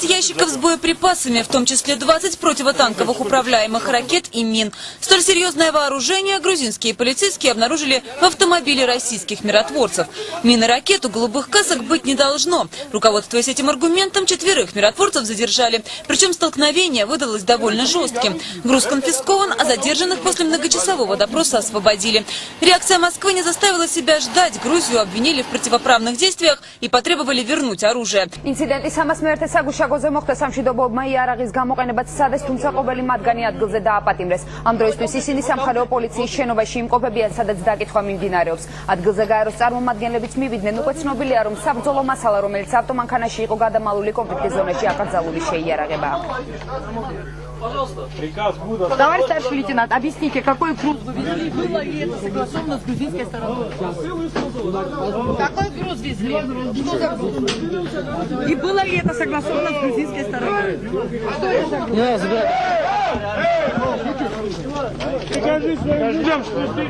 5 ящиков с боеприпасами, в том числе 20 противотанковых управляемых ракет и мин. Столь серьезное вооружение грузинские полицейские обнаружили в автомобиле российских миротворцев. Мин и ракет у голубых касок быть не должно. Руководствуясь этим аргументом, 4 миротворцев задержали. Причем столкновение выдалось довольно жестким. Груз конфискован, а задержанных после многочасового допроса освободили. Реакция Москвы не заставила себя ждать. Грузию обвинили в противоправных действиях и потребовали вернуть оружие. ინციდენტი 301 საგუშაგოზე მოხდა სამშვიდობოებმა იარაღის გამოყენებაც სცადეს, თუმცა ყოველი მათგანი ადგილზე დააპატიმრეს. ამ დროისთვის ისინი სამხარეო პოლიციის შენობაში იმყოფებიან, სადაც დაკითხვა მიმდინარეობს. ადგილზე გაეროს წარმომადგენლებიც მივიდნენ. უკვე ცნობილია, რომ საბრძოლო მასალა, რომელიც ავტომანქანაში იყო გადამალული კონფლიქტის зонაში აკრძალული შეიარაღება. Товарищ старший лейтенант, объясните, какой груз вы везли? Было ли это согласовано с грузинской стороной? Какой груз везли? Что за груз? И было ли это согласовано с грузинской стороной? Что это за груз? Покажи своим людям, что ты...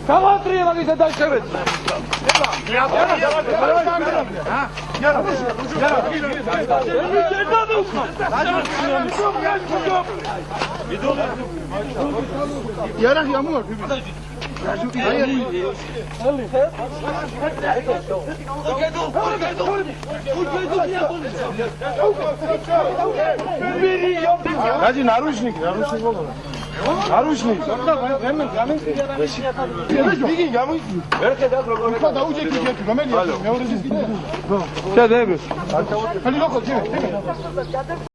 Кого требовали за дальше? Ради наручник, наручник. Наручник.